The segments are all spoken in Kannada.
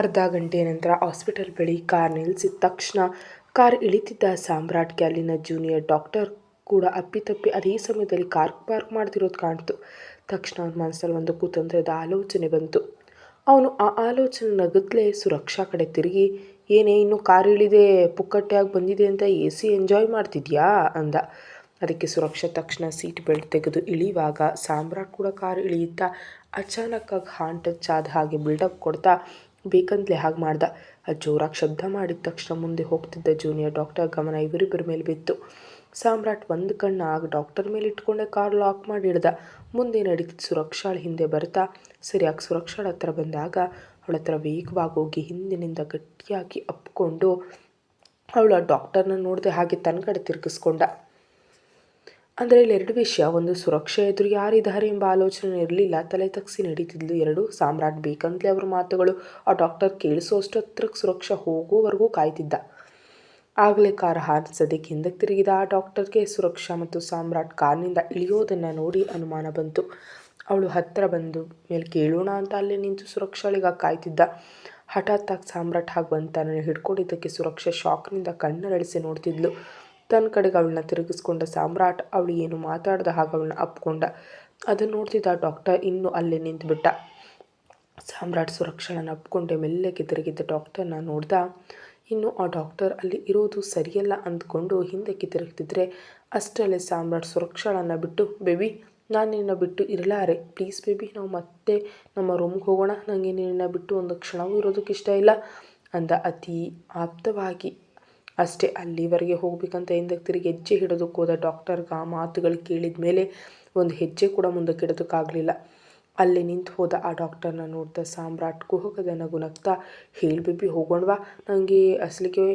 ಅರ್ಧ ಗಂಟೆಯ ನಂತರ ಹಾಸ್ಪಿಟಲ್ ಬಳಿ ಕಾರ್ ನಿಲ್ಲಿಸಿದ ತಕ್ಷಣ ಕಾರ್ ಇಳಿತಿದ್ದ ಸಾಮ್ರಾಟ್ಗೆ ಅಲ್ಲಿನ ಜೂನಿಯರ್ ಡಾಕ್ಟರ್ ಕೂಡ ಅಪ್ಪಿತಪ್ಪಿ ಅದೇ ಸಮಯದಲ್ಲಿ ಕಾರ್ ಪಾರ್ಕ್ ಮಾಡ್ತಿರೋದು ಕಾಣ್ತು. ತಕ್ಷಣ ಅವನ ಮನಸ್ಸಲ್ಲಿ ಒಂದು ಕುತಂತ್ರದ ಆಲೋಚನೆ ಬಂತು. ಅವನು ಆ ಆಲೋಚನೆ ನಗದ್ಲೇ ಸುರಕ್ಷಾ ಕಡೆ ತಿರುಗಿ, ಏನೇ ಇನ್ನು ಕಾರ್ ಇಳಿದೆ ಪುಕ್ಕಟ್ಟೆಯಾಗಿ ಬಂದಿದೆ ಅಂತ AC ಎಂಜಾಯ್ ಮಾಡ್ತಿದ್ಯಾ ಅಂದ. ಅದಕ್ಕೆ ಸುರಕ್ಷಾ ತಕ್ಷಣ ಸೀಟ್ ಬೆಲ್ಟ್ ತೆಗೆದು ಇಳಿಯುವಾಗ ಸಾಮ್ರಾಟ್ ಕೂಡ ಕಾರ್ ಇಳಿಯುತ್ತಾ ಅಚಾನಕ್ಕಾಗಿ ಹಾರ್ಟ್ ಟಚ್ ಆದ ಹಾಗೆ ಬಿಲ್ಡಪ್ ಕೊಡ್ತಾ ಬೇಕಂತಲೇ ಹಾಗೆ ಮಾಡ್ದ. ಅದು ಜೋರಾಗಿ ಶಬ್ದ ಮಾಡಿದ ತಕ್ಷಣ ಮುಂದೆ ಹೋಗ್ತಿದ್ದ ಜೂನಿಯರ್ ಡಾಕ್ಟರ್ ಗಮನ ಇವರಿಬ್ಬರ ಮೇಲೆ ಬಿತ್ತು. ಸಾಮ್ರಾಟ್ ಒಂದು ಕಣ್ಣು ಆಗ ಡಾಕ್ಟರ್ ಮೇಲೆ ಇಟ್ಕೊಂಡೆ ಕಾರ್ ಲಾಕ್ ಮಾಡಿ ಹಿಡ್ದ. ಮುಂದೆ ನಡೀತಿದ್ದ ಸುರಕ್ಷಾಳ ಹಿಂದೆ ಬರ್ತಾ ಸರಿಯಾಗಿ ಸುರಕ್ಷಾಳ ಹತ್ರ ಬಂದಾಗ ಅವಳ ಹತ್ರ ವೇಗವಾಗಿ ಹೋಗಿ ಹಿಂದಿನಿಂದ ಗಟ್ಟಿಯಾಗಿ ಅಪ್ಕೊಂಡು ಅವಳು ಆ ಡಾಕ್ಟರ್ನ ನೋಡದೆ ಹಾಗೆ ತನ್ನ ಕಡೆ ತಿರುಗಿಸ್ಕೊಂಡ. ಅಂದರೆ ಇಲ್ಲಿ ಎರಡು ವಿಷಯ. ಒಂದು, ಸುರಕ್ಷಾ ಎದುರು ಯಾರಿದ್ದಾರೆ ಎಂಬ ಆಲೋಚನೆ ಇರಲಿಲ್ಲ. ತಲೆ ತಗ್ಸಿ ನಡೀತಿದ್ಲು. ಎರಡು, ಸಾಮ್ರಾಟ್ ಬೇಕಂತಲೇ ಅವ್ರ ಮಾತುಗಳು ಆ ಡಾಕ್ಟರ್ ಕೇಳಿಸೋಷ್ಟು ಹತ್ರಕ್ಕೆ ಸುರಕ್ಷಾ ಹೋಗೋವರೆಗೂ ಕಾಯ್ತಿದ್ದ. ಆಗಲೇ ಕಾರ್ ಹಾರ್ನ್ ಸದ್ಯಕ್ಕೆ ಹಿಂದಕ್ಕೆ ತಿರುಗಿದ ಆ ಡಾಕ್ಟರ್ಗೆ ಸುರಕ್ಷಾ ಮತ್ತು ಸಾಮ್ರಾಟ್ ಕಾರ್ನಿಂದ ಇಳಿಯೋದನ್ನು ನೋಡಿ ಅನುಮಾನ ಬಂತು. ಅವಳು ಹತ್ತಿರ ಬಂದು ಮೇಲೆ ಕೇಳೋಣ ಅಂತ ಅಲ್ಲೇ ನಿಂತು ಸುರಕ್ಷಾಳಿಗಾಗಿ ಕಾಯ್ತಿದ್ದ. ಹಠಾತ್ತಾಗಿ ಸಾಮ್ರಾಟ್ ಹಾಗೆ ಬಂದು ತನ್ನನ್ನು ಹಿಡ್ಕೊಂಡಿದ್ದಕ್ಕೆ ಸುರಕ್ಷಾ ಶಾಕ್ನಿಂದ ಕಣ್ಣರಳಿಸಿ ನೋಡ್ತಿದ್ಲು. ತನ್ನ ಕಡೆಗೆ ಅವಳನ್ನ ತಿರುಗಿಸ್ಕೊಂಡ ಸಾಮ್ರಾಟ್ ಅವಳು ಏನು ಮಾತಾಡ್ದ ಹಾಗೆ ಅವಳನ್ನ ಅಪ್ಕೊಂಡ. ಅದನ್ನು ನೋಡ್ತಿದ್ದ ಡಾಕ್ಟರ್ ಇನ್ನೂ ಅಲ್ಲೇ ನಿಂತುಬಿಟ್ಟ. ಸಾಮ್ರಾಟ್ ಸುರಕ್ಷಾಳನ್ನು ಅಪ್ಕೊಂಡೆ ಮೆಲ್ಲಗೆ ತಿರುಗಿದ್ದ ಡಾಕ್ಟರ್ನ ನೋಡ್ದ. ಇನ್ನು ಆ ಡಾಕ್ಟರ್ ಅಲ್ಲಿ ಇರೋದು ಸರಿಯಲ್ಲ ಅಂದ್ಕೊಂಡು ಹಿಂದಕ್ಕೆ ತಿರುಗ್ತಿದ್ರೆ ಅಷ್ಟರಲ್ಲೇ ಸಾಮ್ರಾಟ್ ಸುರಕ್ಷಾಳನ್ನು ಬಿಟ್ಟು, ಬೇಬಿ ನಾನು ನಿನ್ನ ಬಿಟ್ಟು ಇರಲಾರೆ, ಪ್ಲೀಸ್ ಬೇಬಿ ನಾವು ಮತ್ತೆ ನಮ್ಮ ರೂಮ್ಗೆ ಹೋಗೋಣ, ನನಗೆ ನಿನ್ನ ಬಿಟ್ಟು ಒಂದು ಕ್ಷಣವೂ ಇರೋದಕ್ಕೆ ಇಷ್ಟ ಇಲ್ಲ ಅಂದ ಅತಿ ಆಪ್ತವಾಗಿ. ಅಷ್ಟೇ, ಅಲ್ಲಿವರೆಗೆ ಹೋಗ್ಬೇಕಂತ ಹಿಂದಕ್ಕೆ ತಿರುಗಿ ಹೆಜ್ಜೆ ಹಿಡೋದಕ್ಕೆ ಹೋದ ಡಾಕ್ಟರ್ಗೆ ಆ ಮಾತುಗಳು ಕೇಳಿದ ಮೇಲೆ ಒಂದು ಹೆಜ್ಜೆ ಕೂಡ ಮುಂದಕ್ಕೆ ಇಡೋದಕ್ಕಾಗಲಿಲ್ಲ. ಅಲ್ಲಿ ನಿಂತು ಹೋದ ಆ ಡಾಕ್ಟರ್ನ ನೋಡ್ದ ಸಾಮ್ರಾಟ್ ಕುಹಕದ ನಗು ನಗ್ತಾ, ಹೇಳಿ ಬೇಬಿ ಹೋಗೋಣವಾ, ನನಗೆ ಅಸಲಿಗೆ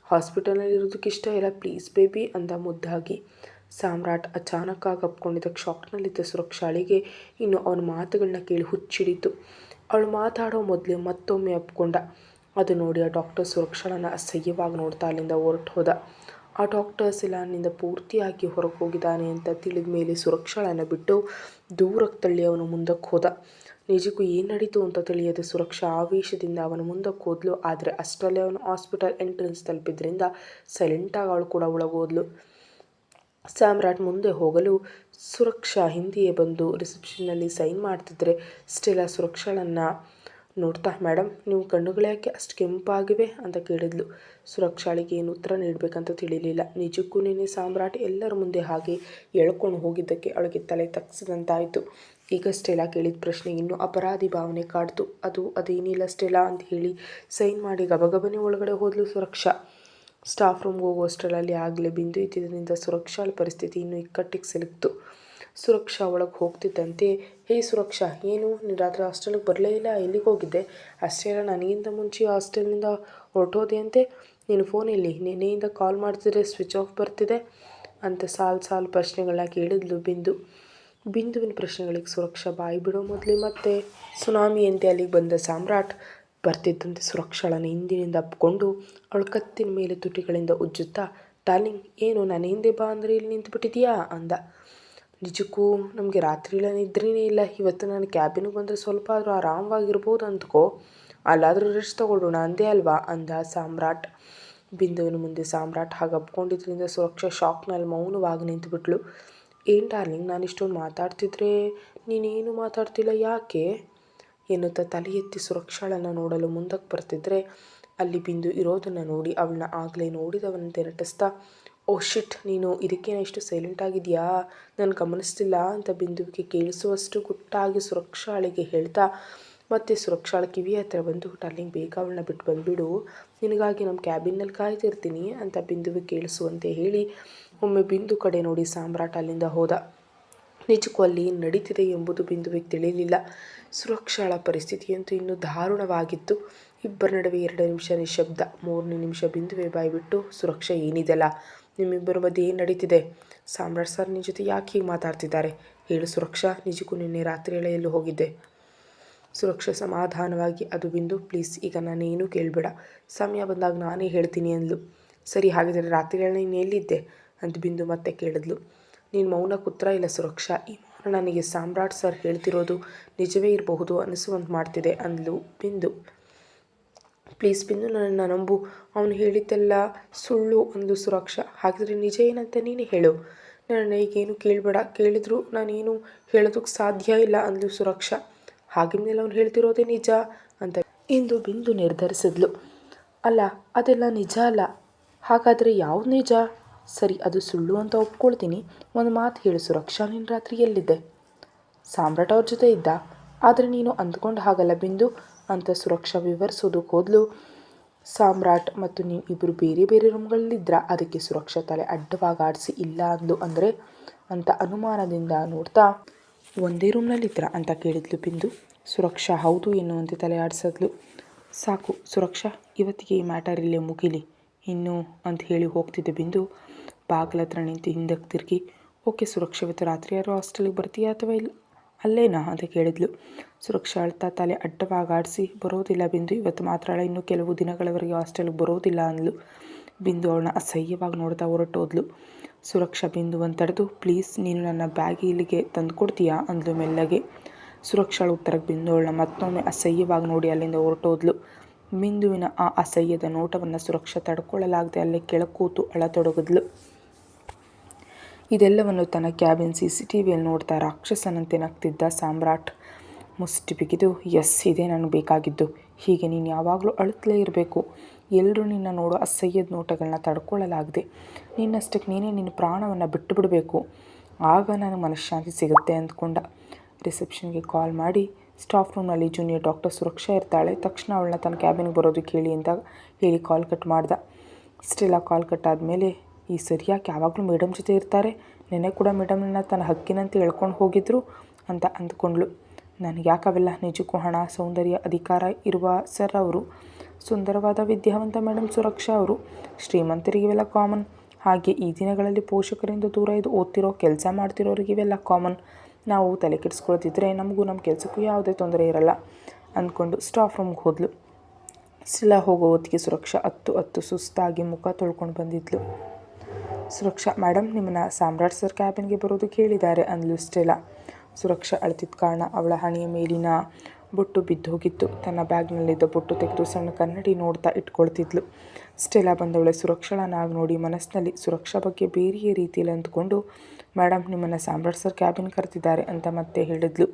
ಹಾಸ್ಪಿಟಲ್ನಲ್ಲಿ ಇರೋದಕ್ಕೆ ಇಷ್ಟ ಇಲ್ಲ, ಪ್ಲೀಸ್ ಬೇಬಿ ಅಂದ ಮುದ್ದಾಗಿ. ಸಾಮ್ರಾಟ್ ಅಚಾನಕ್ಕಾಗಿ ಅಪ್ಕೊಂಡಿದ್ದ ಶಾಕ್ನಲ್ಲಿದ್ದ ಸುರಕ್ಷಾಳಿಗೆ ಇನ್ನು ಅವನ ಮಾತುಗಳನ್ನ ಕೇಳಿ ಹುಚ್ಚಿಡಿತು. ಅವಳು ಮಾತಾಡೋ ಮೊದಲೇ ಮತ್ತೊಮ್ಮೆ ಅಪ್ಕೊಂಡ. ಅದು ನೋಡಿ ಆ ಡಾಕ್ಟರ್ ಸುರಕ್ಷಾಳನ್ನು ಅಸಹ್ಯವಾಗಿ ನೋಡ್ತಾ ಅಲ್ಲಿಂದ ಹೊರಟು ಹೋದ. ಆ ಡಾಕ್ಟರ್ ಸಿಲಾನ್ನಿಂದ ಪೂರ್ತಿಯಾಗಿ ಹೊರಗೆ ಹೋಗಿದ್ದಾನೆ ಅಂತ ತಿಳಿದ ಮೇಲೆ ಸುರಕ್ಷಾಳನ್ನು ಬಿಟ್ಟು ದೂರಕ್ಕೆ ತಳ್ಳಿ ಅವನು ಮುಂದಕ್ಕೆ ಹೋದ. ನಿಜಕ್ಕೂ ಏನು ನಡೀತು ಅಂತ ತಿಳಿಯದೆ ಸುರಕ್ಷಾ ಆವೇಶದಿಂದ ಅವನ ಮುಂದಕ್ಕೆ ಹೋದ್ಲು. ಆದರೆ ಅಷ್ಟರಲ್ಲೇ ಅವನು ಹಾಸ್ಪಿಟಲ್ ಎಂಟ್ರೆನ್ಸ್ ತಲುಪಿದ್ರಿಂದ ಸೈಲೆಂಟಾಗಿ ಅವಳು ಕೂಡ ಒಳಗೋದ್ಲು. ಸಾಮ್ರಾಟ್ ಮುಂದೆ ಹೋಗಲು ಸುರಕ್ಷಾ ಹಿಂದೆಯೇ ಬಂದು ರಿಸೆಪ್ಷನ್ನಲ್ಲಿ ಸೈನ್ ಮಾಡ್ತಿದ್ರೆ ಸ್ಟೆಲ್ಲಾ ಸುರಕ್ಷಾಳನ್ನು ನೋಡ್ತಾ, ಮೇಡಮ್ ನೀವು ಕಣ್ಣುಗಳು ಯಾಕೆ ಅಷ್ಟು ಕೆಂಪಾಗಿವೆ ಅಂತ ಕೇಳಿದ್ಲು. ಸುರಕ್ಷಾಳಿಗೆ ಏನು ಉತ್ತರ ನೀಡಬೇಕಂತ ತಿಳಿಲಿಲ್ಲ. ನಿಜಕ್ಕೂ ನಿನ್ನೆ ಸಾಮ್ರಾಟ್ ಎಲ್ಲರ ಮುಂದೆ ಹಾಗೆ ಎಳ್ಕೊಂಡು ಹೋಗಿದ್ದಕ್ಕೆ ಅವಳಿಗೆ ತಲೆ ತಗ್ಸಿದಂತಾಯಿತು. ಈಗ ಸ್ಟೆಲ್ಲಾ ಕೇಳಿದ ಪ್ರಶ್ನೆ ಇನ್ನೂ ಅಪರಾಧಿ ಭಾವನೆ ಕಾಡ್ತು. ಅದೇನಿಲ್ಲ ಸ್ಟೆಲ್ಲಾ ಅಂತ ಹೇಳಿ ಸೈನ್ ಮಾಡಿ ಗಬಗಬನೇ ಒಳಗಡೆ ಹೋದ್ಲು ಸುರಕ್ಷಾ. ಸ್ಟಾಫ್ ರೂಮ್ಗೆ ಹೋಗುವಷ್ಟರಲ್ಲಿ ಆಗಲೇ ಬಿಂದು ಇದ್ದಿದ್ದರಿಂದ ಸುರಕ್ಷಾಳ ಪರಿಸ್ಥಿತಿ ಇನ್ನೂ ಇಕ್ಕಟ್ಟಿಗೆ ಸಿಲುಕ್ತು. ಸುರಕ್ಷಾ ಒಳಗೆ ಹೋಗ್ತಿದ್ದಂತೆ, ಹೇ ಸುರಕ್ಷಾ, ಏನು ನೀನು ರಾತ್ರಿ ಹಾಸ್ಟೆಲ್ಗೆ ಬರಲೇ ಇಲ್ಲ, ಎಲ್ಲಿಗೆ ಹೋಗಿದ್ದೆ? ಅಷ್ಟೇ ಅಲ್ಲ, ನನಗಿಂತ ಮುಂಚೆ ಹಾಸ್ಟೆಲ್ನಿಂದ ಹೊರಟೋದೆ ಅಂತೆ, ನೀನು ಫೋನ್ ಎಲ್ಲಿ? ನಿನ್ನೆಯಿಂದ ಕಾಲ್ ಮಾಡ್ತಿದ್ರೆ ಸ್ವಿಚ್ ಆಫ್ ಬರ್ತಿದೆ ಅಂತ ಸಾಲು ಪ್ರಶ್ನೆಗಳನ್ನ ಕೇಳಿದ್ಲು ಬಿಂದು. ಬಿಂದುವಿನ ಪ್ರಶ್ನೆಗಳಿಗೆ ಸುರಕ್ಷಾ ಬಾಯಿ ಬಿಡೋ ಮೊದಲೇ ಮತ್ತೆ ಸುನಾಮಿಯಂತೆ ಅಲ್ಲಿಗೆ ಬಂದ ಸಾಮ್ರಾಟ್ ಬರ್ತಿದ್ದಂತೆ ಸುರಕ್ಷಾಳನ್ನು ಹಿಂದಿನಿಂದ ಅಪ್ಕೊಂಡು ಅವಳ ಕತ್ತಿನ ಮೇಲೆ ತುಟಿಗಳಿಂದ ಉಜ್ಜುತ್ತಾ, ಡಾರ್ಲಿಂಗ್ ಏನು ನನ್ನ ಹಿಂದೆ ಬಾ ಅಂದರೆ ಇಲ್ಲಿ ನಿಂತುಬಿಟ್ಟಿದೆಯಾ ಅಂದ. ನಿಜಕ್ಕೂ ನಮಗೆ ರಾತ್ರಿಯೆಲ್ಲ ನಿದ್ರೆನೇ ಇಲ್ಲ. ಇವತ್ತು ನಾನು ಕ್ಯಾಬಿನಿಗೆ ಬಂದರೆ ಸ್ವಲ್ಪ ಆದರೂ ಆರಾಮವಾಗಿರ್ಬೋದು ಅಂದ್ಕೋ, ಅಲ್ಲಾದರೂ ರೆಸ್ಟ್ ತಗೊಳ್ಳೋಣ ಅಂದೆ ಅಲ್ವಾ ಅಂದ ಸಾಮ್ರಾಟ್. ಬಿಂದುವಿನ ಮುಂದೆ ಸಾಮ್ರಾಟ್ ಹಾಗೆ ಅಪ್ಕೊಂಡಿದ್ರಿಂದ ಸುರಕ್ಷಾ ಶಾಕ್ನಲ್ಲಿ ಮೌನವಾಗಿ ನಿಂತುಬಿಟ್ಲು. ಏನು ಡಾರ್ಲಿಂಗ್, ನಾನು ಇಷ್ಟೊಂದು ಮಾತಾಡ್ತಿದ್ರೆ ನೀನೇನು ಮಾತಾಡ್ತಿಲ್ಲ, ಯಾಕೆ ಎನ್ನುತ್ತಾ ತಲೆ ಎತ್ತಿ ಸುರಕ್ಷಾಳನ್ನು ನೋಡಲು ಮುಂದಕ್ಕೆ ಬರ್ತಿದ್ರೆ ಅಲ್ಲಿ ಬಿಂದು ಇರೋದನ್ನು ನೋಡಿ ಅವಳನ್ನ ಆಗಲೇ ನೋಡಿದವನಂತೆ ನಟಿಸ್ತಾ, ಓ ಶಿಟ್, ನೀನು ಇದಕ್ಕೇನೋ ಇಷ್ಟು ಸೈಲೆಂಟ್ ಆಗಿದೆಯಾ, ನಾನು ಗಮನಿಸ್ತಿಲ್ಲ ಅಂತ ಬಿಂದುವಿಗೆ ಕೇಳಿಸುವಷ್ಟು ಗುಟ್ಟಾಗಿ ಸುರಕ್ಷಾಳಿಗೆ ಹೇಳ್ತಾ ಮತ್ತೆ ಸುರಕ್ಷಾಳ ಕಿವಿ ಹತ್ರ ಬಂದು, ಡಾರ್ಲಿಂಗ್ ಬೇಗ ಅವಳನ್ನ ಬಿಟ್ಟು ಬಂದುಬಿಡು, ನಿನಗಾಗಿ ನಮ್ಮ ಕ್ಯಾಬಿನಲ್ಲಿ ಕಾಯ್ತಿರ್ತೀನಿ ಅಂತ ಬಿಂದುವಿಗೆ ಕೇಳಿಸುವಂತೆ ಹೇಳಿ ಒಮ್ಮೆ ಬಿಂದು ಕಡೆ ನೋಡಿ ಸಾಮ್ರಾಟ್ ಅಲ್ಲಿಂದ ಹೋದ. ನಿಜಕ್ಕೂ ಅಲ್ಲಿ ಏನು ನಡೀತಿದೆ ಎಂಬುದು ಬಿಂದುವಿಗೆ ತಿಳಿಯಲಿಲ್ಲ. ಸುರಕ್ಷಾಳ ಪರಿಸ್ಥಿತಿಯಂತೂ ಇನ್ನೂ ದಾರುಣವಾಗಿತ್ತು. ಇಬ್ಬರ ನಡುವೆ 2 ನಿಮಿಷ ನಿಶಬ್ದ. 3ನೇ ನಿಮಿಷ ಬಿಂದುವೆ ಬಾಯ್ಬಿಟ್ಟು, ಸುರಕ್ಷಾ ಏನಿದೆಲ್ಲ, ನಿಮ್ಮಿಬ್ಬರ ಮಧ್ಯೆ ಏನು ನಡೀತಿದೆ? ಸಾಮ್ರಾಟ್ ಸರ್ ನಿನ್ನ ಜೊತೆ ಯಾಕೆ ಹೀಗೆ ಮಾತಾಡ್ತಿದ್ದಾರೆ? ಹೇಳು ಸುರಕ್ಷಾ, ನಿಜಕ್ಕೂ ನಿನ್ನೆ ರಾತ್ರಿಯೆಲ್ಲ ಎಲ್ಲೂ ಹೋಗಿದ್ದೆ? ಸುರಕ್ಷಾ ಸಮಾಧಾನವಾಗಿ, ಅದು ಬಿಂದು ಪ್ಲೀಸ್, ಈಗ ನಾನೇನು ಕೇಳಬೇಡ, ಸಮಯ ಬಂದಾಗ ನಾನೇ ಹೇಳ್ತೀನಿ ಅಂದ್ಲು. ಸರಿ, ಹಾಗಿದ್ರೆ ರಾತ್ರಿಯೆಲ್ಲ ನೀನು ಎಲ್ಲಿದ್ದೆ ಅಂತ ಬಿಂದು ಮತ್ತೆ ಕೇಳಿದ್ಲು. ನೀನು ಮೌನಕ್ಕೆ ಉತ್ತರ ಇಲ್ಲ ಸುರಕ್ಷಾ. ಈ ಮೌನ ನನಗೆ ಸಾಮ್ರಾಟ್ ಸರ್ ಹೇಳ್ತಿರೋದು ನಿಜವೇ ಇರಬಹುದು ಅನಿಸುವಂತೆ ಮಾಡ್ತಿದೆ ಅಂದ್ಲು ಬಿಂದು. ಪ್ಲೀಸ್ ಬಿಂದು, ನನ್ನನ್ನು ನಂಬು. ಅವನು ಹೇಳಿದ್ದೆಲ್ಲ ಸುಳ್ಳು ಅಂದ್ಲು ಸುರಕ್ಷಾ. ಹಾಗಿದ್ರೆ ನಿಜ ಏನಂತ ನೀನೇ ಹೇಳು. ನನ್ನನ್ನು ಈಗೇನು ಕೇಳಬೇಡ, ಕೇಳಿದ್ರು ನಾನೇನು ಹೇಳೋದಕ್ಕೆ ಸಾಧ್ಯ ಇಲ್ಲ ಅಂದ್ಲು ಸುರಕ್ಷಾ. ಹಾಗಿದ್ಮೇಲೆ ಅವ್ನು ಹೇಳ್ತಿರೋದೇ ನಿಜ ಅಂತ ಇಂದು ಬಿಂದು ನಿರ್ಧರಿಸಿದ್ಲು. ಅಲ್ಲ, ಅದೆಲ್ಲ ನಿಜ ಅಲ್ಲ. ಹಾಗಾದರೆ ಯಾವ್ದು ನಿಜ? ಸರಿ, ಅದು ಸುಳ್ಳು ಅಂತ ಒಪ್ಕೊಳ್ತೀನಿ. ಒಂದು ಮಾತು ಹೇಳು ಸುರಕ್ಷಾ, ನೀನು ರಾತ್ರಿ ಎಲ್ಲಿದ್ದೆ? ಸಾಮ್ರಾಟ್ ಅವ್ರ ಜೊತೆ ಇದ್ದ. ಆದರೆ ನೀನು ಅಂದ್ಕೊಂಡು ಹಾಗಲ್ಲ ಬಿಂದು ಅಂತ ಸುರಕ್ಷಾ ವಿವರಿಸೋದಕ್ಕೆ ಹೋದ್ಲು. ಸಾಮ್ರಾಟ್ ಮತ್ತು ನೀನು ಇಬ್ಬರು ಬೇರೆ ಬೇರೆ ರೂಮ್ಗಳಲ್ಲಿದ್ರಾ? ಅದಕ್ಕೆ ಸುರಕ್ಷಾ ತಲೆ ಅಡ್ಡವಾಗಿ ಆಡಿಸಿ ಇಲ್ಲ ಅಂದ್ಲು. ಅಂದರೆ ಅಂತ ಅನುಮಾನದಿಂದ ನೋಡ್ತಾ, ಒಂದೇ ರೂಮ್ನಲ್ಲಿದ್ರಾ ಅಂತ ಕೇಳಿದ್ಲು ಬಿಂದು. ಸುರಕ್ಷಾ ಹೌದು ಎನ್ನುವಂತೆ ತಲೆ ಆಡಿಸಿದ್ಲು. ಸಾಕು ಸುರಕ್ಷಾ, ಇವತ್ತಿಗೆ ಈ ಮ್ಯಾಟರ್ ಇಲ್ಲೇ ಮುಗಿಲಿ ಇನ್ನು ಅಂತ ಹೇಳಿ ಹೋಗ್ತಿದ್ದೆ ಬಿಂದು ಬಾಗಿಲ ಹತ್ರ ನಿಂತು ಹಿಂದಕ್ಕೆ ತಿರುಗಿ, ಓಕೆ ಸುರಕ್ಷಾ, ಇವತ್ತು ರಾತ್ರಿ ಯಾರು ಹಾಸ್ಟೆಲಿಗೆ ಬರ್ತೀಯಾ ಅಥವಾ ಇಲ್ಲ ಅಲ್ಲೇನಾ ಅಂತ ಕೇಳಿದ್ಲು. ಸುರಕ್ಷಾ ಅಳ್ತಾ ತಲೆ ಅಡ್ಡವಾಗಿ ಆಡಿಸಿ, ಬರೋದಿಲ್ಲ ಬಿಂದು, ಇವತ್ತು ಮಾತ್ರ ಅಲ್ಲ, ಇನ್ನೂ ಕೆಲವು ದಿನಗಳವರೆಗೆ ಹಾಸ್ಟೆಲ್ಗೆ ಬರೋದಿಲ್ಲ ಅಂದ್ಲು. ಬಿಂದು ಅವಳನ್ನ ಅಸಹ್ಯವಾಗಿ ನೋಡ್ತಾ ಹೊರಟೋದ್ಲು. ಸುರಕ್ಷಾ ಬಿಂದುವನ್ನು ತಡೆದು, ಪ್ಲೀಸ್ ನೀನು ನನ್ನ ಬ್ಯಾಗ್ ಇಲ್ಲಿಗೆ ತಂದು ಕೊಡ್ತೀಯಾ ಅಂದ್ಲು ಮೆಲ್ಲಗೆ. ಸುರಕ್ಷಾಳ ಉತ್ತರಕ್ಕೆ ಬಿಂದು ಅವಳನ್ನ ಮತ್ತೊಮ್ಮೆ ಅಸಹ್ಯವಾಗಿ ನೋಡಿ ಅಲ್ಲಿಂದ ಹೊರಟೋದ್ಲು. ಬಿಂದುವಿನ ಆ ಅಸಹ್ಯದ ನೋಟವನ್ನು ಸುರಕ್ಷಾ ತಡ್ಕೊಳ್ಳಲಾಗದೆ ಅಲ್ಲೇ ಕೆಳಕೂತು ಅಳತೊಡಗಿದ್ಲು. ಇದೆಲ್ಲವನ್ನು ತನ್ನ ಕ್ಯಾಬಿನ್ CCTVಯಲ್ಲಿ ನೋಡ್ತಾ ರಾಕ್ಷಸನಂತೆ ನಗ್ತಿದ್ದ ಸಾಮ್ರಾಟ್ ಮುಷ್ಟಿ ಬಿಗಿದು, ಎಸ್, ಇದೇ ನನಗೆ ಬೇಕಾಗಿದ್ದು. ಹೀಗೆ ನೀನು ಯಾವಾಗಲೂ ಅಳುತ್ತಲೇ ಇರಬೇಕು. ಎಲ್ಲರೂ ನಿನ್ನ ನೋಡೋ ಅಸಹ್ಯದ ನೋಟಗಳನ್ನ ತಡ್ಕೊಳ್ಳಲಾಗದೆ ನಿನ್ನಷ್ಟಕ್ಕೆ ನೀನೇ ನಿನ್ನ ಪ್ರಾಣವನ್ನು ಬಿಟ್ಟು ಬಿಡಬೇಕು. ಆಗ ನನಗೆ ಮನಃಶಾಂತಿ ಸಿಗುತ್ತೆ ಅಂದ್ಕೊಂಡ. ರಿಸೆಪ್ಷನ್ಗೆ ಕಾಲ್ ಮಾಡಿ, ಸ್ಟಾಫ್ ರೂಮ್ನಲ್ಲಿ ಜೂನಿಯರ್ ಡಾಕ್ಟರ್ ಸುರಕ್ಷಾ ಇರ್ತಾಳೆ, ತಕ್ಷಣ ಅವಳನ್ನ ತನ್ನ ಕ್ಯಾಬಿನ್ಗೆ ಬರೋದಕ್ಕೆ ಹೇಳಿ ಅಂತ ಹೇಳಿ ಕಾಲ್ ಕಟ್ ಮಾಡ್ದ. ಸ್ಟೆಲ್ಲಾ ಕಾಲ್ ಕಟ್ ಆದಮೇಲೆ, ಈ ಸರಿಯಾಗಿ ಯಾವಾಗಲೂ ಮೇಡಮ್ ಜೊತೆ ಇರ್ತಾರೆ, ನೆನ್ನೆ ಕೂಡ ಮೇಡಮ್ನ ತನ್ನ ಹಕ್ಕಿನಂತೆ ಎಳ್ಕೊಂಡು ಹೋಗಿದ್ರು ಅಂತ ಅಂದ್ಕೊಂಡ್ಳು. ನನಗೆ ಯಾಕವೆಲ್ಲ, ನಿಜಕ್ಕೂ ಹಣ, ಸೌಂದರ್ಯ, ಅಧಿಕಾರ ಇರುವ ಸರ್ ಅವರು, ಸುಂದರವಾದ ವಿದ್ಯಾವಂತ ಮೇಡಮ್ ಸುರಕ್ಷಾ ಅವರು, ಶ್ರೀಮಂತರಿಗೆ ಇವೆಲ್ಲ ಕಾಮನ್. ಹಾಗೆ ಈ ದಿನಗಳಲ್ಲಿ ಪೋಷಕರಿಂದ ದೂರ ಇದು ಓದ್ತಿರೋ ಕೆಲಸ ಮಾಡ್ತಿರೋರಿಗೆ ಇವೆಲ್ಲ ಕಾಮನ್. ನಾವು ತಲೆ ಕೆಡಿಸ್ಕೊಳ್ತಿದ್ರೆ ನಮಗೂ ನಮ್ಮ ಕೆಲಸಕ್ಕೂ ಯಾವುದೇ ತೊಂದರೆ ಇರಲ್ಲ ಅಂದ್ಕೊಂಡು ಸ್ಟಾಫ್ ರೂಮ್ಗೆ ಹೋದ್ಲು. ಸ್ಟೆಲ್ಲಾ ಹೋಗೋ ಹೊತ್ತಿಗೆ ಸುರಕ್ಷಾ ಹತ್ತು ಸುಸ್ತಾಗಿ ಮುಖ ತೊಳ್ಕೊಂಡು ಬಂದಿದ್ಲು. ಸುರಕ್ಷಾ, ಮೇಡಮ್ ನಿಮ್ಮನ್ನು ಸಾಮ್ರಾಟ್ ಸರ್ ಕ್ಯಾಬಿನ್ಗೆ ಬರೋದಕ್ಕೆ ಹೇಳಿದ್ದಾರೆ ಅಂದ್ಲು ಸ್ಟೆಲ್ಲಾ. ಸುರಕ್ಷಾ ಅಳ್ತಿದ್ದ ಕಾರಣ ಅವಳ ಹಣೆಯ ಮೇಲಿನ ಬೊಟ್ಟು ಬಿದ್ದೋಗಿತ್ತು. ತನ್ನ ಬ್ಯಾಗ್ನಲ್ಲಿದ್ದ ಬೊಟ್ಟು ತೆಗೆದು ಸಣ್ಣ ಕನ್ನಡಿ ನೋಡ್ತಾ ಇಟ್ಕೊಳ್ತಿದ್ಲು. ಸ್ಟೆಲ್ಲಾ ಬಂದವಳೆ ಸುರಕ್ಷಾಳನ್ನಾಗಿ ನೋಡಿ ಮನಸ್ಸಿನಲ್ಲಿ ಸುರಕ್ಷಾ ಬಗ್ಗೆ ಬೇರೆಯೇ ರೀತಿಯಲ್ಲಿ ಅಂದ್ಕೊಂಡು, ಮೇಡಮ್ ನಿಮ್ಮನ್ನು ಸಾಮ್ರಾಟ್ ಸರ್ ಕ್ಯಾಬಿನ್ ಕರೆದಿದ್ದಾರೆ ಅಂತ ಮತ್ತೆ ಹೇಳಿದ್ಲು.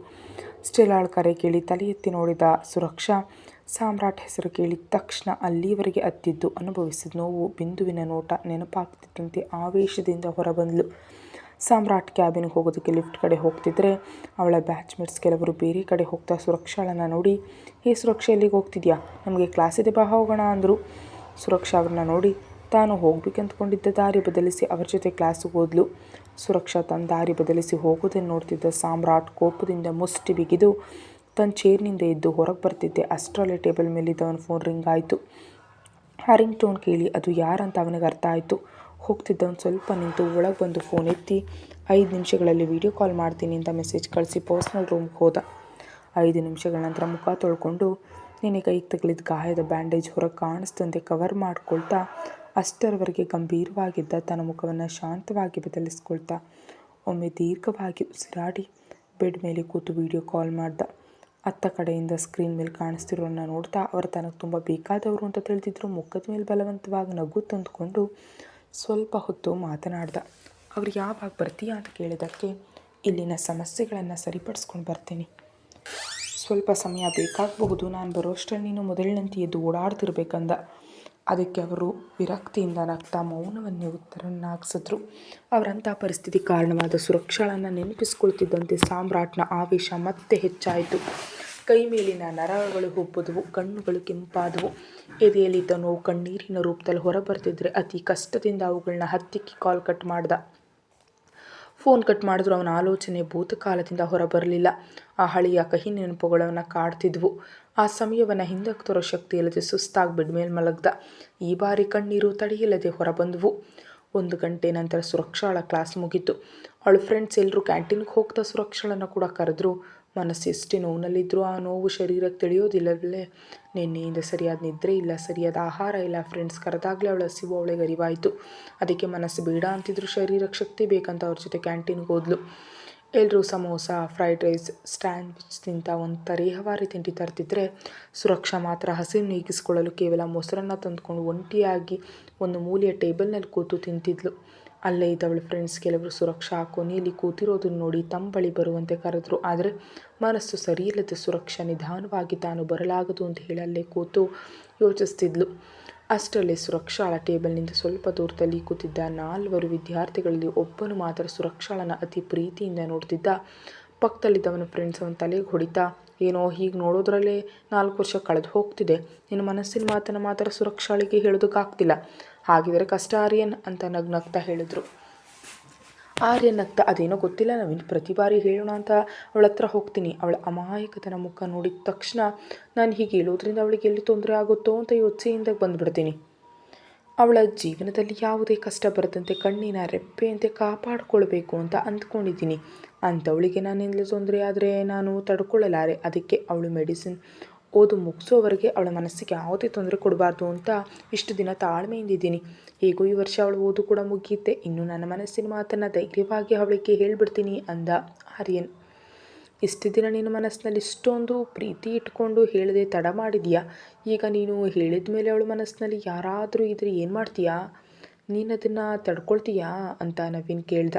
ಸ್ಟೆಲ್ಲಾಳ ಕರೆ ಕೇಳಿ ತಲೆ ಎತ್ತಿ ನೋಡಿದ ಸುರಕ್ಷಾ ಸಾಮ್ರಾಟ್ ಹೆಸರು ಕೇಳಿದ ತಕ್ಷಣ ಅಲ್ಲಿವರೆಗೆ ಅತ್ತಿದ್ದು ಅನುಭವಿಸಿದ ನೋವು, ಬಿಂದುವಿನ ನೋಟ ನೆನಪಾಗ್ತಿದ್ದಂತೆ ಆವೇಶದಿಂದ ಹೊರಬಂದ್ಲು. ಸಾಮ್ರಾಟ್ ಕ್ಯಾಬಿನ್ಗೆ ಹೋಗೋದಕ್ಕೆ ಲಿಫ್ಟ್ ಕಡೆ ಹೋಗ್ತಿದ್ರೆ ಅವಳ ಬ್ಯಾಚ್ಮೇಟ್ಸ್ ಕೆಲವರು ಬೇರೆ ಕಡೆ ಹೋಗ್ತಾ ಸುರಕ್ಷಾಳನ್ನು ನೋಡಿ, ಹೇ ಸುರಕ್ಷಾ, ಎಲ್ಲಿಗೆ ಹೋಗ್ತಿದ್ಯಾ? ನಮಗೆ ಕ್ಲಾಸ್ ಇದೆ, ಬಾ ಹೋಗೋಣ ಅಂದರು. ಸುರಕ್ಷಾ ಅವ್ರನ್ನ ನೋಡಿ ತಾನು ಹೋಗ್ಬೇಕಂತ್ಕೊಂಡಿದ್ದ ದಾರಿ ಬದಲಿಸಿ ಅವ್ರ ಜೊತೆ ಕ್ಲಾಸಿಗೆ ಹೋದ್ಲು. ಸುರಕ್ಷಾ ತನ್ನ ದಾರಿ ಬದಲಿಸಿ ಹೋಗೋದನ್ನು ನೋಡ್ತಿದ್ದ ಸಾಮ್ರಾಟ್ ಕೋಪದಿಂದ ಮುಷ್ಟಿ ಬಿಗಿದು ತನ್ನ ಚೇರ್ನಿಂದ ಎದ್ದು ಹೊರಗೆ ಬರ್ತಿದ್ದೆ ಅಷ್ಟರಲ್ಲೇ ಟೇಬಲ್ ಮೇಲಿದ್ದವನ ಫೋನ್ ರಿಂಗ್ ಆಯಿತು. ಆ ರಿಂಗ್ ಟೋನ್ ಕೇಳಿ ಅದು ಯಾರಂತ ಅವನಿಗೆ ಅರ್ಥ ಆಯಿತು. ಹೋಗ್ತಿದ್ದವನು ಸ್ವಲ್ಪ ನಿಂತು ಒಳಗೆ ಬಂದು ಫೋನ್ ಎತ್ತಿ 5 ನಿಮಿಷಗಳಲ್ಲಿ ವಿಡಿಯೋ ಕಾಲ್ ಮಾಡ್ತೀನಿ ಅಂತ ಮೆಸೇಜ್ ಕಳಿಸಿ ಪರ್ಸ್ನಲ್ ರೂಮ್ಗೆ ಹೋದ. 5 ನಿಮಿಷಗಳ ನಂತರ ಮುಖ ತೊಳ್ಕೊಂಡು ನಿನ್ನೆ ಕೈಗೆ ತಗಲಿದ ಗಾಯದ ಬ್ಯಾಂಡೇಜ್ ಹೊರಗೆ ಕಾಣಿಸ್ದಂತೆ ಕವರ್ ಮಾಡ್ಕೊಳ್ತಾ ಅಷ್ಟರವರೆಗೆ ಗಂಭೀರವಾಗಿದ್ದ ತನ್ನ ಮುಖವನ್ನು ಶಾಂತವಾಗಿ ಬದಲಿಸ್ಕೊಳ್ತಾ ಒಮ್ಮೆ ದೀರ್ಘವಾಗಿ ಉಸಿರಾಡಿ ಬೆಡ್ ಮೇಲೆ ಕೂತು ವಿಡಿಯೋ ಕಾಲ್ ಮಾಡ್ದ. ಅತ್ತ ಕಡೆಯಿಂದ ಸ್ಕ್ರೀನ್ ಮೇಲೆ ಕಾಣಿಸ್ತಿರೋನ್ನ ನೋಡ್ತಾ ಅವರು ತನಗೆ ತುಂಬ ಬೇಕಾದವರು ಅಂತ ತಿಳಿದಿದ್ರು. ಮುಖದ ಮೇಲೆ ಬಲವಂತವಾಗಿ ನಗು ತಂದುಕೊಂಡು ಸ್ವಲ್ಪ ಹೊತ್ತು ಮಾತನಾಡ್ದ. ಅವ್ರು ಯಾವಾಗ ಬರ್ತೀಯಾ ಅಂತ ಕೇಳಿದ್ದಕ್ಕೆ, ಇಲ್ಲಿನ ಸಮಸ್ಯೆಗಳನ್ನು ಸರಿಪಡಿಸ್ಕೊಂಡು ಬರ್ತೀನಿ, ಸ್ವಲ್ಪ ಸಮಯ ಬೇಕಾಗಬಹುದು, ನಾನು ಬರೋಷ್ಟರಲ್ಲಿ ನೀನು ಮೊದಲಿನಂತೆ ಎದ್ದು ಓಡಾಡ್ತಿರ್ಬೇಕಂದ. ಅದಕ್ಕೆ ಅವರು ವಿರಕ್ತಿಯಿಂದ ನಗ್ತಾ ಮೌನವನ್ನೇ ಉತ್ತರನ್ನಾಗಿಸಿದ್ರು. ಅವರಂಥ ಪರಿಸ್ಥಿತಿ ಕಾರಣವಾದ ಸುರಕ್ಷಾಳನ್ನು ನೆನಪಿಸ್ಕೊಳ್ತಿದ್ದಂತೆ ಸಾಮ್ರಾಟ್ನ ಆವೇಶ ಮತ್ತೆ ಹೆಚ್ಚಾಯಿತು. ಕೈ ಮೇಲಿನ ನರಗಳು ಹುಬ್ಬುದವು, ಕಣ್ಣುಗಳು ಕೆಂಪಾದವು, ಎದೆಯಲ್ಲಿದ್ದ ನೋವು ಕಣ್ಣೀರಿನ ರೂಪದಲ್ಲಿ ಹೊರಬರ್ತಿದ್ರೆ ಅತಿ ಕಷ್ಟದಿಂದ ಅವುಗಳನ್ನ ಹತ್ತಿಕ್ಕಿ ಕಾಲ್ ಕಟ್ ಮಾಡ್ದ. ಫೋನ್ ಕಟ್ ಮಾಡಿದ್ರು ಅವನ ಆಲೋಚನೆ ಭೂತಕಾಲದಿಂದ ಹೊರಬರಲಿಲ್ಲ. ಆ ಹಳೆಯ ಕಹಿ ನೆನಪುಗಳು ಅವನ ಕಾಡ್ತಿದ್ವು. ಆ ಸಮಯವನ್ನು ಹಿಂದಕ್ಕೆ ತರೋ ಶಕ್ತಿ ಇಲ್ಲದೆ ಸುಸ್ತಾಗಿ ಬೆಡ್ ಮೇಲೆ ಮಲಗ್ದ. ಈ ಬಾರಿ ಕಣ್ಣೀರು ತಡೆಯಿಲ್ಲದೆ ಹೊರಬಂದವು. 1 ಗಂಟೆ ನಂತರ ಸುರಕ್ಷಾಳ ಕ್ಲಾಸ್ ಮುಗೀತು. ಅವಳ ಫ್ರೆಂಡ್ಸ್ ಎಲ್ಲರೂ ಕ್ಯಾಂಟೀನ್ಗೆ ಹೋಗ್ತಾ ಸುರಕ್ಷಾಳನ್ನು ಕೂಡ ಕರೆದ್ರು. ಮನಸ್ಸು ಎಷ್ಟೇ ನೋವಿನಲ್ಲಿದ್ದರೂ ಆ ನೋವು ಶರೀರಕ್ಕೆ ತಿಳಿಯೋದಿಲ್ಲವೇ. ನಿನ್ನೆಯಿಂದ ಸರಿಯಾದ ನಿದ್ರೆ ಇಲ್ಲ, ಸರಿಯಾದ ಆಹಾರ ಇಲ್ಲ. ಫ್ರೆಂಡ್ಸ್ ಕರೆದಾಗಲೇ ಅವಳ ಹಸಿವು ಅವಳಿಗೆ ಅರಿವಾಯಿತು. ಅದಕ್ಕೆ ಮನಸ್ಸು ಬೇಡ ಅಂತಿದ್ರು ಶರೀರಕ್ಕೆ ಶಕ್ತಿ ಬೇಕಂತ ಅವ್ರ ಜೊತೆ ಕ್ಯಾಂಟೀನ್ಗೆ ಹೋದ್ಲು. ಎಲ್ಲರೂ ಸಮೋಸ, ಫ್ರೈಡ್ ರೈಸ್, ಸ್ಯಾಂಡ್ವಿಚ್ ತಿಂತ ಒಂದು ತರಹೇವಾರಿ ತಿಂಡಿ ತರ್ತಿದ್ರೆ ಸುರಕ್ಷಾ ಮಾತ್ರ ಹಸಿವು ನೀಗಿಸಿಕೊಳ್ಳಲು ಕೇವಲ ಮೊಸರನ್ನ ತಂದುಕೊಂಡು ಒಂಟಿಯಾಗಿ ಒಂದು ಮೂಲೆಯ ಟೇಬಲ್ನಲ್ಲಿ ಕೂತು ತಿಂತಿದ್ಲು. ಅಲ್ಲೇ ಇದ್ದವಳ ಫ್ರೆಂಡ್ಸ್ ಕೆಲವರು ಸುರಕ್ಷಾ ಕೊನೆಯಲ್ಲಿ ಕೂತಿರೋದನ್ನು ನೋಡಿ ತಮ್ಮ ಬಳಿ ಬರುವಂತೆ ಕರೆದ್ರು. ಆದರೆ ಮನಸ್ಸು ಸರಿಯಿಲ್ಲದೆ ಸುರಕ್ಷಾ ನಿಧಾನವಾಗಿ ತಾನು ಬರಲಾಗದು ಅಂತ ಹೇಳಿ ಅಲ್ಲೇ ಕೂತು ಯೋಚಿಸ್ತಿದ್ಲು. ಅಷ್ಟರಲ್ಲೇ ಸುರಕ್ಷಾಳ ಟೇಬಲ್ನಿಂದ ಸ್ವಲ್ಪ ದೂರದಲ್ಲಿ ಕೂತಿದ್ದ 4 ವಿದ್ಯಾರ್ಥಿಗಳಲ್ಲಿ ಒಬ್ಬನು ಮಾತ್ರ ಸುರಕ್ಷಾಳನ್ನು ಅತಿ ಪ್ರೀತಿಯಿಂದ ನೋಡ್ತಿದ್ದ. ಪಕ್ಕದಲ್ಲಿದ್ದವನ ಫ್ರೆಂಡ್ಸ್ ಅವನ ತಲೆಗೆ ಹೊಡಿತಾ, ಏನೋ ಹೀಗೆ ನೋಡೋದ್ರಲ್ಲೇ 4 ವರ್ಷ ಕಳೆದು ಹೋಗ್ತಿದೆ, ನಿನ್ನ ಮನಸ್ಸಿನ ಮಾತನ್ನು ಮಾತ್ರ ಸುರಕ್ಷಾಳಿಗೆ ಹೇಳೋದಕ್ಕಾಗ್ತಿಲ್ಲ, ಹಾಗಿದ್ರೆ ಕಷ್ಟ ಆರ್ಯನ್ ಅಂತ ನಗ್ನಗ್ತಾ ಹೇಳಿದ್ರು. ಆರ್ಯನ್ ನಗ್ತಾ, ಅದೇನೋ ಗೊತ್ತಿಲ್ಲ ನವೀನ್, ಪ್ರತಿ ಬಾರಿ ಹೇಳೋಣ ಅಂತ ಅವಳ ಹತ್ರ ಹೋಗ್ತೀನಿ, ಅವಳ ಅಮಾಯಕತನ ಮುಖ ನೋಡಿದ ತಕ್ಷಣ ನಾನು ಹೀಗೆ ಹೇಳೋದ್ರಿಂದ ಅವಳಿಗೆ ಎಲ್ಲಿ ತೊಂದರೆ ಆಗುತ್ತೋ ಅಂತ ಯೋಚನೆಯಿಂದ ಬಂದುಬಿಡ್ತೀನಿ. ಅವಳ ಜೀವನದಲ್ಲಿ ಯಾವುದೇ ಕಷ್ಟ ಬರದಂತೆ ಕಣ್ಣಿನ ರೆಪ್ಪೆಯಂತೆ ಕಾಪಾಡಿಕೊಳ್ಬೇಕು ಅಂತ ಅಂದ್ಕೊಂಡಿದ್ದೀನಿ. ಅಂಥವಳಿಗೆ ನನ್ನಿಂದಲೇ ತೊಂದರೆ ಆದರೆ ನಾನು ತಡ್ಕೊಳ್ಳಲಾರೆ. ಅದಕ್ಕೆ ಅವಳು ಮೆಡಿಸಿನ್ ಓದು ಮುಗಿಸೋವರೆಗೆ ಅವಳ ಮನಸ್ಸಿಗೆ ಯಾವುದೇ ತೊಂದರೆ ಕೊಡಬಾರ್ದು ಅಂತ ಇಷ್ಟು ದಿನ ತಾಳ್ಮೆಯಿಂದಿದ್ದೀನಿ. ಹೇಗೂ ಈ ವರ್ಷ ಅವಳು ಓದು ಕೂಡ ಮುಗಿಯುತ್ತೆ, ಇನ್ನು ನನ್ನ ಮನಸ್ಸಿನ ಮಾತನ್ನು ಧೈರ್ಯವಾಗಿ ಅವಳಿಗೆ ಹೇಳ್ಬಿಡ್ತೀನಿ ಅಂದ ಆರ್ಯನ್. ಇಷ್ಟು ದಿನ ನಿನ್ನ ಮನಸ್ಸಿನಲ್ಲಿ ಇಷ್ಟೊಂದು ಪ್ರೀತಿ ಇಟ್ಕೊಂಡು ಹೇಳದೆ ತಡ ಮಾಡಿದೀಯಾ, ಈಗ ನೀನು ಹೇಳಿದ ಮೇಲೆ ಅವಳ ಮನಸ್ಸಿನಲ್ಲಿ ಯಾರಾದರೂ ಇದ್ರೆ ಏನು ಮಾಡ್ತೀಯಾ, ನೀನು ಅದನ್ನು ತಡ್ಕೊಳ್ತೀಯಾ ಅಂತ ನವೀನ್ ಕೇಳ್ದ.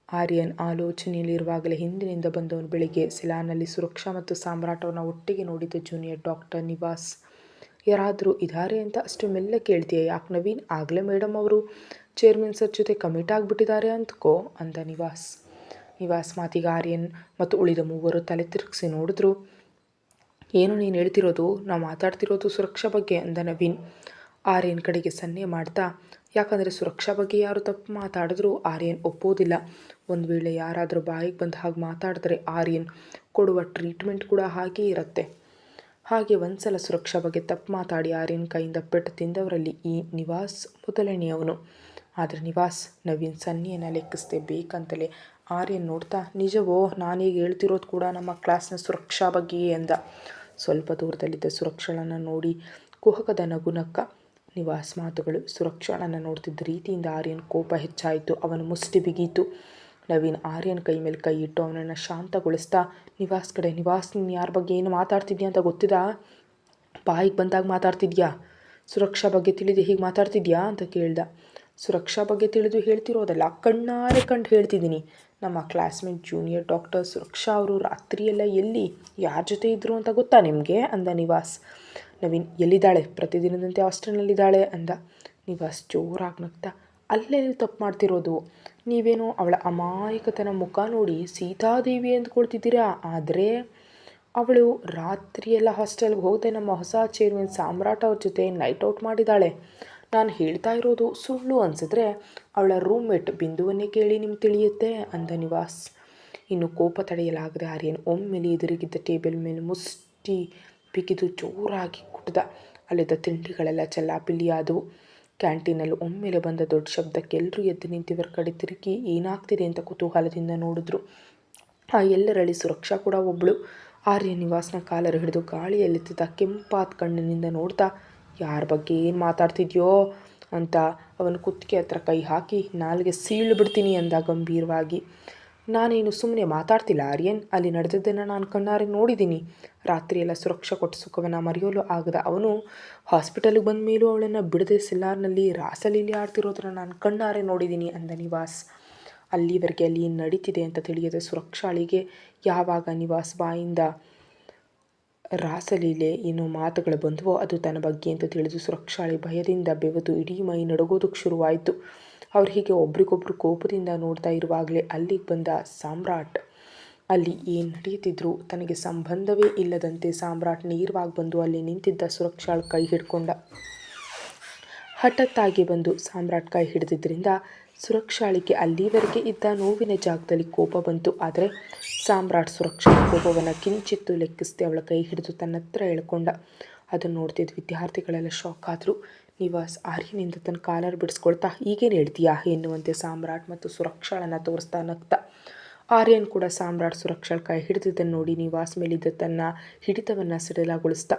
ಆರ್ಯನ್ ಆಲೋಚನೆಯಲ್ಲಿರುವಾಗಲೇ ಹಿಂದಿನಿಂದ ಬಂದವನು ಬೆಳಿಗ್ಗೆ ಸಿಲಾನಲ್ಲಿ ಸುರಕ್ಷಾ ಮತ್ತು ಸಾಮ್ರಾಟವನ್ನು ಒಟ್ಟಿಗೆ ನೋಡಿದ ಜೂನಿಯರ್ ಡಾಕ್ಟರ್ ನಿವಾಸ್. ಯಾರಾದರೂ ಇದ್ದಾರೆ ಅಂತ ಅಷ್ಟು ಮೆಲ್ಲ ಕೇಳ್ತೀಯ ಯಾಕೆ ನವೀನ್, ಆಗಲೇ ಮೇಡಮ್ ಅವರು ಚೇರ್ಮನ್ ಸರ್ ಜೊತೆ ಕಮಿಟ್ ಆಗಿಬಿಟ್ಟಿದ್ದಾರೆ ಅಂದ್ಕೋ ಅಂದ ನಿವಾಸ್ ಮಾತಿಗೆ ಆರ್ಯನ್ ಮತ್ತು ಉಳಿದ 3 ತಲೆ ತಿರುಗಿಸಿ ನೋಡಿದ್ರು. ಏನು ನೀನು ಹೇಳ್ತಿರೋದು, ನಾವು ಮಾತಾಡ್ತಿರೋದು ಸುರಕ್ಷಾ ಬಗ್ಗೆ ಅಂದ ನವೀನ್ ಆರ್ಯನ್ ಕಡೆಗೆ ಸನ್ನೆ ಮಾಡ್ತಾ. ಯಾಕಂದರೆ ಸುರಕ್ಷಾ ಬಗ್ಗೆ ಯಾರು ತಪ್ಪು ಮಾತಾಡಿದ್ರೂ ಆರ್ಯನ್ ಒಪ್ಪೋದಿಲ್ಲ. ಒಂದು ವೇಳೆ ಯಾರಾದರೂ ಬಾಯಿಗೆ ಬಂದ ಹಾಗೆ ಮಾತಾಡಿದ್ರೆ ಆರ್ಯನ್ ಕೊಡುವ ಟ್ರೀಟ್ಮೆಂಟ್ ಕೂಡ ಹಾಗೇ ಇರುತ್ತೆ. ಹಾಗೆ ಒಂದ್ಸಲ ಸುರಕ್ಷಾ ಬಗ್ಗೆ ತಪ್ಪು ಮಾತಾಡಿ ಆರ್ಯನ್ ಕೈಯಿಂದ ಪೆಟ್ಟು ತಿಂದವರಲ್ಲಿ ಈ ನಿವಾಸ್ ಮೊದಲನೆಯವನು. ಆದರೆ ನಿವಾಸ್ ನವೀನ್ ಸನ್ನೆಯನ್ನು ಲೆಕ್ಕಿಸದೆ ಬೇಕಂತಲೇ ಆರ್ಯನ್ ನೋಡ್ತಾ, ನಿಜವೋ, ನಾನೀಗ ಹೇಳ್ತಿರೋದು ಕೂಡ ನಮ್ಮ ಕ್ಲಾಸ್ನ ಸುರಕ್ಷಾ ಬಗ್ಗೆಯೇ ಎಂದ. ಸ್ವಲ್ಪ ದೂರದಲ್ಲಿದ್ದ ಸುರಕ್ಷಾಳನ್ನು ನೋಡಿ ಕುಹಕದ ನಗು ನಕ್ಕ. ನಿವಾಸ್ ಮಾತುಗಳು ಸುರಕ್ಷಾಳನ್ನು ನೋಡ್ತಿದ್ದ ರೀತಿಯಿಂದ ಆರ್ಯನ್ ಕೋಪ ಹೆಚ್ಚಾಯಿತು. ಅವನ ಮುಷ್ಟಿ ಬಿಗೀತು. ನವೀನ್ ಆರ್ಯನ್ ಕೈ ಮೇಲೆ ಕೈ ಇಟ್ಟು ಅವನನ್ನು ಶಾಂತಗೊಳಿಸ್ತಾ, ನಿವಾಸ್ ನೀನು ಯಾರ ಬಗ್ಗೆ ಏನು ಮಾತಾಡ್ತಿದ್ಯಾ ಅಂತ ಗೊತ್ತಿದಾ, ಬಾಯಿಗೆ ಬಂದಾಗ ಮಾತಾಡ್ತಿದ್ಯಾ, ಸುರಕ್ಷಾ ಬಗ್ಗೆ ತಿಳಿದು ಹೀಗೆ ಮಾತಾಡ್ತಿದ್ಯಾ ಅಂತ ಕೇಳ್ದ. ಸುರಕ್ಷಾ ಬಗ್ಗೆ ತಿಳಿದು ಹೇಳ್ತಿರೋದಲ್ಲ, ಕಣ್ಣಾರೆ ಕಂಡು ಹೇಳ್ತಿದ್ದೀನಿ. ನಮ್ಮ ಕ್ಲಾಸ್ಮೇಟ್ ಜೂನಿಯರ್ ಡಾಕ್ಟರ್ ಸುರಕ್ಷಾ ಅವರು ರಾತ್ರಿಯೆಲ್ಲ ಎಲ್ಲಿ ಯಾರ ಜೊತೆ ಇದ್ದರು ಅಂತ ಗೊತ್ತಾ ನಿಮಗೆ ಅಂದ ನಿವಾಸ್. ನವೀನ್, ಎಲ್ಲಿದ್ದಾಳೆ, ಪ್ರತಿದಿನದಂತೆ ಹಾಸ್ಟೆಲ್ನಲ್ಲಿದ್ದಾಳೆ ಅಂದ. ನಿವಾಸ್ ಜೋರಾಗಿ ನಗ್ತಾ, ಅಲ್ಲೆಲ್ಲಿ ತಪ್ಪು ಮಾಡ್ತಿರೋದು, ನೀವೇನೋ ಅವಳ ಅಮಾಯಕತನ ಮುಖ ನೋಡಿ ಸೀತಾದೇವಿ ಅಂದ್ಕೊಳ್ತಿದ್ದೀರಾ, ಆದರೆ ಅವಳು ರಾತ್ರಿಯೆಲ್ಲ ಹಾಸ್ಟೆಲ್ಗೆ ಹೋಗದೆ ನಮ್ಮ ಹೊಸ ಚೇರ್ಮನ್ ಸಾಮ್ರಾಟ್ ಅವ್ರ ಜೊತೆ ನೈಟ್ ಔಟ್ ಮಾಡಿದ್ದಾಳೆ. ನಾನು ಹೇಳ್ತಾ ಇರೋದು ಸುಳ್ಳು ಅನಿಸಿದ್ರೆ ಅವಳ ರೂಮ್ಮೇಟ್ ಬಿಂದುವನ್ನೇ ಕೇಳಿ ನಿಮ್ಗೆ ತಿಳಿಯುತ್ತೆ ಅಂದ ನಿವಾಸ್. ಇನ್ನು ಕೋಪ ತಡೆಯಲಾಗದೆ ಆರ್ಯನ್ ಒಮ್ಮೆಲೆ ಎದುರಿಗಿದ್ದ ಟೇಬಲ್ ಮೇಲೆ ಮುಷ್ಟಿ ಬಿಗಿದು ಜೋರಾಗಿ ಕುಟ್ದ. ಅಲ್ಲಿದ್ದ ತಿಂಡಿಗಳೆಲ್ಲ ಚೆಲ್ಲಾಪಿಲ್ಲಿಯಾದವು. ಕ್ಯಾಂಟೀನಲ್ಲಿ ಒಮ್ಮೆಲೆ ಬಂದ ದೊಡ್ಡ ಶಬ್ದಕ್ಕೆ ಎಲ್ಲರೂ ಎದ್ದು ನಿಂತಿವರ ಕಡೆ ತಿರುಗಿ ಏನಾಗ್ತಿದೆ ಅಂತ ಕುತೂಹಲದಿಂದ ನೋಡಿದ್ರು. ಆ ಎಲ್ಲರಲ್ಲಿ ಸುರಕ್ಷಾ ಕೂಡ ಒಬ್ಬಳು. ಆರ್ಯನ್ ನಿವಾಸ್ನ ಕಾಲರು ಹಿಡಿದು ಗಾಳಿಯಲ್ಲಿದ್ದ ಕೆಂಪಾದ ಕಣ್ಣಿನಿಂದ ನೋಡ್ತಾ, ಯಾರ ಬಗ್ಗೆ ಏನು ಮಾತಾಡ್ತಿದ್ಯೋ ಅಂತ ಅವನ ಕುತ್ತಿಗೆ ಹತ್ರ ಕೈ ಹಾಕಿ ನಾಲ್ಗೆ ಸೀಳು ಬಿಡ್ತೀನಿ ಅಂದ ಗಂಭೀರವಾಗಿ. ನಾನೇನು ಸುಮ್ಮನೆ ಮಾತಾಡ್ತಿಲ್ಲ ಆರ್ಯನ್, ಅಲ್ಲಿ ನಡೆದದ್ದನ್ನು ನಾನು ಕಣ್ಣಾರೆ ನೋಡಿದ್ದೀನಿ. ರಾತ್ರಿಯೆಲ್ಲ ಸುರಕ್ಷಾ ಕೊಟ್ಟ ಸುಖವನ್ನು ಮರೆಯಲು ಆಗದ ಅವನು ಹಾಸ್ಪಿಟಲ್ಗೆ ಬಂದ ಮೇಲೂ ಅವಳನ್ನು ಬಿಡದೆ ಸಿಲ್ಲಾರ್ನಲ್ಲಿ ರಾಸಲೀಲೆ ಆಡ್ತಿರೋದನ್ನು ನಾನು ಕಣ್ಣಾರೆ ನೋಡಿದ್ದೀನಿ ಅಂದ ನಿವಾಸ್. ಅಲ್ಲಿವರೆಗೆ ಅಲ್ಲಿ ಏನು ನಡೀತಿದೆ ಅಂತ ತಿಳಿಯದ ಸುರಕ್ಷಾಳಿಗೆ ಯಾವಾಗ ನಿವಾಸ್ ಬಾಯಿಂದ ರಾಸಲೀಲೆ ಏನೋ ಮಾತುಗಳು ಬಂದವೋ ಅದು ತನ್ನ ಬಗ್ಗೆ ಅಂತ ತಿಳಿದು ಸುರಕ್ಷಾಳಿ ಭಯದಿಂದ ಬೆವೆದು ಇಡೀ ಮೈ ನಡುಗೋದಕ್ಕೆ ಶುರುವಾಯಿತು. ಅವ್ರು ಹೀಗೆ ಒಬ್ರಿಗೊಬ್ರು ಕೋಪದಿಂದ ನೋಡ್ತಾ ಇರುವಾಗಲೇ ಅಲ್ಲಿಗೆ ಬಂದ ಸಾಮ್ರಾಟ್. ಅಲ್ಲಿ ಏನು ನಡೆಯುತ್ತಿದ್ರು ತನಗೆ ಸಂಬಂಧವೇ ಇಲ್ಲದಂತೆ ಸಾಮ್ರಾಟ್ ನೇರವಾಗಿ ಬಂದು ಅಲ್ಲಿ ನಿಂತಿದ್ದ ಸುರಕ್ಷಾಳ ಕೈ ಹಿಡ್ಕೊಂಡ. ಹಠಾತ್ತಾಗಿ ಬಂದು ಸಾಮ್ರಾಟ್ ಕೈ ಹಿಡಿದಿದ್ದರಿಂದ ಸುರಕ್ಷಾಳಿಗೆ ಅಲ್ಲಿವರೆಗೆ ಇದ್ದ ನೋವಿನ ಜಾಗದಲ್ಲಿ ಕೋಪ ಬಂತು. ಆದರೆ ಸಾಮ್ರಾಟ್ ಸುರಕ್ಷಾ ಕೋಪವನ್ನು ಕಿಂಚಿತ್ತು ಲೆಕ್ಕಿಸದೆ ಅವಳ ಕೈ ಹಿಡಿದು ತನ್ನ ಹತ್ರ ಎಳ್ಕೊಂಡ. ಅದನ್ನು ನೋಡ್ತಿದ್ದ ವಿದ್ಯಾರ್ಥಿಗಳೆಲ್ಲ ಶಾಕ್ ಆದರು. ನಿವಾಸ್ ಆರ್ಯನಿಂದ ತನ್ನ ಕಾಲರ್ ಬಿಡಿಸ್ಕೊಳ್ತಾ, ಈಗೇನು ಹೇಳ್ತೀಯಾ ಎನ್ನುವಂತೆ ಸಾಮ್ರಾಟ್ ಮತ್ತು ಸುರಕ್ಷಾಳನ್ನು ತೋರಿಸ್ತಾ ನಗ್ತ. ಆರ್ಯನ್ ಕೂಡ ಸಾಮ್ರಾಟ್ ಸುರಕ್ಷಾಳ ಕೈ ಹಿಡಿದಿದ್ದನ್ನು ನೋಡಿ ನಿವಾಸ್ ಮೇಲಿದ್ದ ತನ್ನ ಹಿಡಿತವನ್ನು ಸಡಿಲಗೊಳಿಸ್ದ.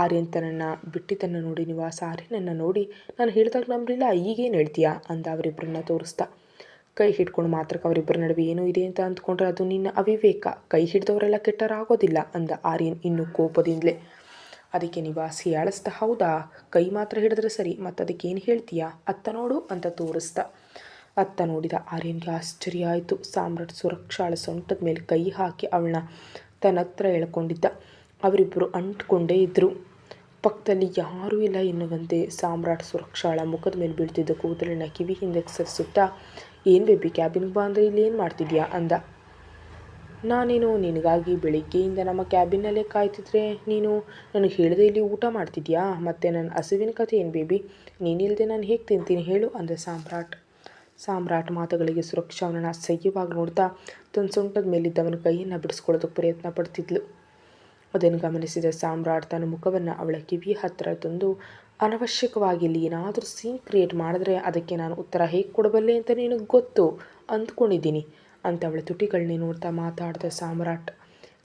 ಆರ್ಯನ್ ತನ್ನನ್ನು ಬಿಟ್ಟಿದ್ದನ್ನು ನೋಡಿ ನಿವಾಸ್ ಆರ್ಯನನ್ನು ನೋಡಿ, ನಾನು ಹೇಳಿದಾಗ ನಂಬಲಿಲ್ಲ, ಈಗೇನು ಹೇಳ್ತೀಯಾ ಅಂದ ಅವರಿಬ್ಬರನ್ನ ತೋರಿಸ್ತಾ. ಕೈ ಹಿಡ್ಕೊಂಡು ಮಾತ್ರಕ್ಕೆ ಅವರಿಬ್ಬರ ನಡುವೆ ಏನೋ ಇದೆ ಅಂತ ಅಂದ್ಕೊಂಡ್ರೆ ಅದು ನಿನ್ನ ಅವಿವೇಕ. ಕೈ ಹಿಡಿದವರೆಲ್ಲ ಕೆಟ್ಟರಾಗೋದಿಲ್ಲ ಅಂದ ಆರ್ಯನ್ ಇನ್ನೂ ಕೋಪದಿಂದಲೇ. ಅದಕ್ಕೆ ನಿವಾಸ್ ಹೀಯಾಳಿಸ್ದ, ಹೌದಾ, ಕೈ ಮಾತ್ರ ಹಿಡಿದ್ರೆ ಸರಿ, ಮತ್ತು ಅದಕ್ಕೇನು ಹೇಳ್ತೀಯಾ, ಅತ್ತ ನೋಡು ಅಂತ ತೋರಿಸ್ದ. ಅತ್ತ ನೋಡಿದ ಆರ್ಯನ್ಗೆ ಆಶ್ಚರ್ಯ ಆಯಿತು. ಸಾಮ್ರಾಟ್ ಸುರಕ್ಷಾಳ ಸೊಂಟದ ಮೇಲೆ ಕೈ ಹಾಕಿ ಅವಳನ್ನ ತನ್ನತ್ರ ಎಳ್ಕೊಂಡಿದ್ದ. ಅವರಿಬ್ಬರು ಅಂಟ್ಕೊಂಡೇ ಇದ್ದರು. ಪಕ್ಕದಲ್ಲಿ ಯಾರೂ ಇಲ್ಲ ಎನ್ನುವಂತೆ ಸಾಮ್ರಾಟ್ ಸುರಕ್ಷಾಳ ಮುಖದ ಮೇಲೆ ಬೀಳ್ತಿದ್ದ ಕೂದಲನ್ನ ಕಿವಿ ಹಿಂದಕ್ಕೆ ಸರಿಸುತ್ತಾ, ಏನು ಬೇಬಿ, ಕ್ಯಾಬಿನ್ಗೆ ಬಾ ಅಂದರೆ ಇಲ್ಲಿ ಏನು ಮಾಡ್ತಿದ್ಯಾ ಅಂದ. ನಾನೇನು ನಿನಗಾಗಿ ಬೆಳಿಗ್ಗೆಯಿಂದ ನಮ್ಮ ಕ್ಯಾಬಿನಲ್ಲೇ ಕಾಯ್ತಿದ್ರೆ ನೀನು ನನಗೆ ಹೇಳದೆ ಇಲ್ಲಿ ಊಟ ಮಾಡ್ತಿದ್ಯಾ? ಮತ್ತು ನನ್ನ ಹಸುವಿನ ಕಥೆ ಏನು ಬೇಬಿ, ನೀನಿಲ್ಲದೆ ನಾನು ಹೇಗೆ ತಿಂತೀನಿ ಹೇಳು ಅಂದ ಸಾಮ್ರಾಟ್ ಮಾತುಗಳಿಗೆ ಸುರಕ್ಷಾ ಅವನನ್ನು ಅಸಹ್ಯವಾಗಿ ನೋಡ್ತಾ ತನ್ನ ಸೊಂಟದ ಮೇಲಿದ್ದವನ ಕೈಯನ್ನು ಬಿಡಿಸ್ಕೊಳ್ಳೋದಕ್ಕೆ ಪ್ರಯತ್ನ ಪಡ್ತಿದ್ಲು. ಅದನ್ನು ಗಮನಿಸಿದ ಸಾಮ್ರಾಟ್ ತನ್ನ ಮುಖವನ್ನು ಅವಳ ಕಿವಿಯ ಹತ್ತಿರ ತಂದು, ಅನವಶ್ಯಕವಾಗಿ ಇಲ್ಲಿ ಏನಾದರೂ ಸೀನ್ ಕ್ರಿಯೇಟ್ ಮಾಡಿದ್ರೆ ಅದಕ್ಕೆ ನಾನು ಉತ್ತರ ಹೇಗೆ ಕೊಡಬಲ್ಲೆ ಅಂತ ನಿನಗೆ ಗೊತ್ತು ಅಂದ್ಕೊಂಡಿದ್ದೀನಿ ಅಂತ ಅವಳ ತುಟಿಗಳನ್ನೇ ನೋಡ್ತಾ ಮಾತಾಡಿದ